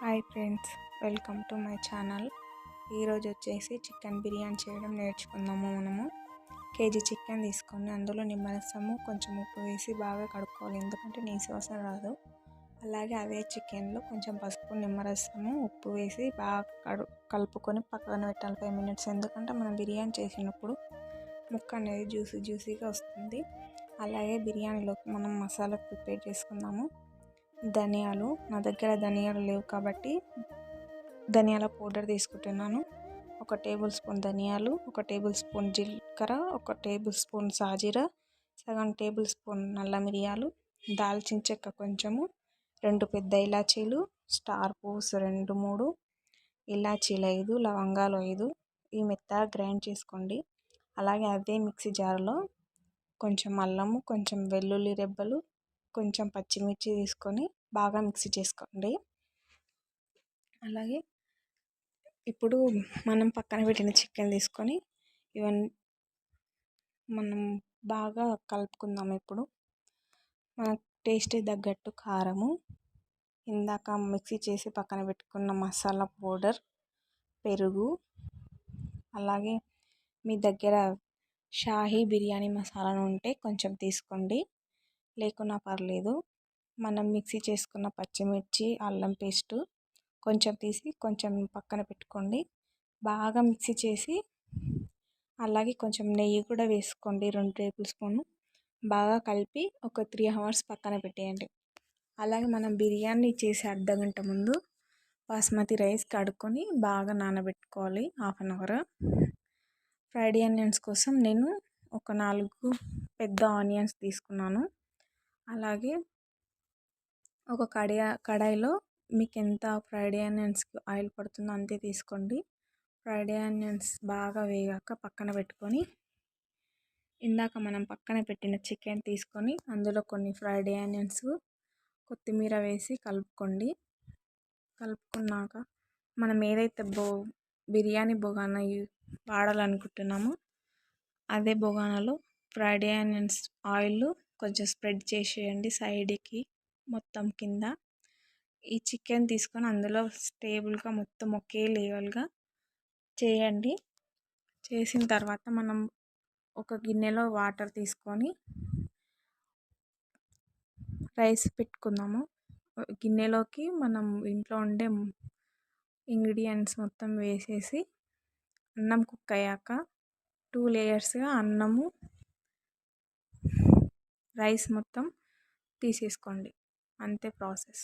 Hi friends, welcome to my channel. ఈరోజు వచ్చేసి chicken biryani చేయడం నేర్చుకుందాము. మనము కేజీ చికెన్ తీసుకొని అందులో నిమ్మరసము కొంచెం ఉప్పు వేసి బాగా కడుక్కోవాలి, ఎందుకంటే నీసు వాసన రాదు. అలాగే అదే చికెన్లో కొంచెం పసుపు, నిమ్మరసము, ఉప్పు వేసి బాగా కలుపుకొని పక్కన పెట్టాలి 5 మినిట్స్. ఎందుకంటే మనం బిర్యానీ చేసినప్పుడు ముక్క అనేది జ్యూసీగా వస్తుంది. అలాగే బిర్యానీలోకి మనం మసాలా ప్రిపేర్ చేసుకుందాము. ధనియాలు, నా దగ్గర ధనియాలు లేవు కాబట్టి ధనియాల పౌడర్ తీసుకుంటున్నాను. 1 టేబుల్ స్పూన్ ధనియాలు, 1 టేబుల్ స్పూన్ జీలకర్ర, 1 టేబుల్ స్పూన్ సాజీర, సగం టేబుల్ స్పూన్ నల్ల మిరియాలు, దాల్చిన చెక్క కొంచెము, 2 పెద్ద ఇలాచీలు, స్టార్ పువ్వుస్ 2-3, ఇలాచీలు 5, లవంగాలు 5. ఇవి మెత్తగా గ్రైండ్ చేసుకోండి. అలాగే అదే మిక్సీ జార్లో కొంచెం అల్లము, కొంచెం వెల్లుల్లి రెబ్బలు, కొంచెం పచ్చిమిర్చి తీసుకొని బాగా మిక్సీ చేసుకోండి. అలాగే ఇప్పుడు మనం పక్కన పెట్టిన చికెన్ తీసుకొని ఇవన్నీ మనం బాగా కలుపుకుందాం. ఇప్పుడు మన టేస్ట్ తగ్గట్టు కారము, ఇందాక మిక్సీ చేసి పక్కన పెట్టుకున్న మసాలా పౌడర్, పెరుగు, అలాగే మీ దగ్గర షాహీ బిర్యానీ మసాలా ఉంటే కొంచెం తీసుకోండి, లేకున్నా పర్లేదు. మనం మిక్సీ చేసుకున్న పచ్చిమిర్చి, అల్లం పేస్టు కొంచెం తీసి కొంచెం పక్కన పెట్టుకోండి. బాగా మిక్సీ చేసి అలాగే కొంచెం నెయ్యి కూడా వేసుకోండి, 2 టేబుల్ స్పూన్. బాగా కలిపి ఒక 3 అవర్స్ పక్కన పెట్టేయండి. అలాగే మనం బిర్యానీ చేసే అర్ధగంట ముందు బాస్మతి రైస్ కడుక్కొని బాగా నానబెట్టుకోవాలి, 1/2 అవర్. ఫ్రైడ్ ఆనియన్స్ కోసం నేను ఒక 4 పెద్ద ఆనియన్స్ తీసుకున్నాను. అలాగే ఒక కడాయిలో మీకు ఎంత ఫ్రైడ్ ఆనియన్స్కి ఆయిల్ పడుతుందో అంతే తీసుకోండి. ఫ్రైడ్ ఆనియన్స్ బాగా వేగాక పక్కన పెట్టుకొని ఇందాక మనం పక్కన పెట్టిన చికెన్ తీసుకొని అందులో కొన్ని ఫ్రైడ్ ఆనియన్స్, కొత్తిమీర వేసి కలుపుకోండి. కలుపుకున్నాక మనం ఏదైతే బిర్యానీ బొగానా వాడాలనుకుంటున్నామో అదే బొగానాలో ఫ్రైడ్ ఆనియన్స్ ఆయిల్ కొంచెం స్ప్రెడ్ చేసేయండి సైడ్కి, మొత్తం కింద. ఈ చికెన్ తీసుకొని అందులో స్టేబుల్గా మొత్తం ఒకే లెవెల్గా చేయండి. చేసిన తర్వాత మనం ఒక గిన్నెలో వాటర్ తీసుకొని రైస్ పెట్టుకుందాము. గిన్నెలోకి మనం ఇంట్లో ఉండే ఇంగ్రీడియంట్స్ మొత్తం వేసేసి అన్నం కుక్ అయ్యాక 2 లేయర్స్గా అన్నము, రైస్ మొత్తం తీసేసుకోండి. అంతే ప్రాసెస్.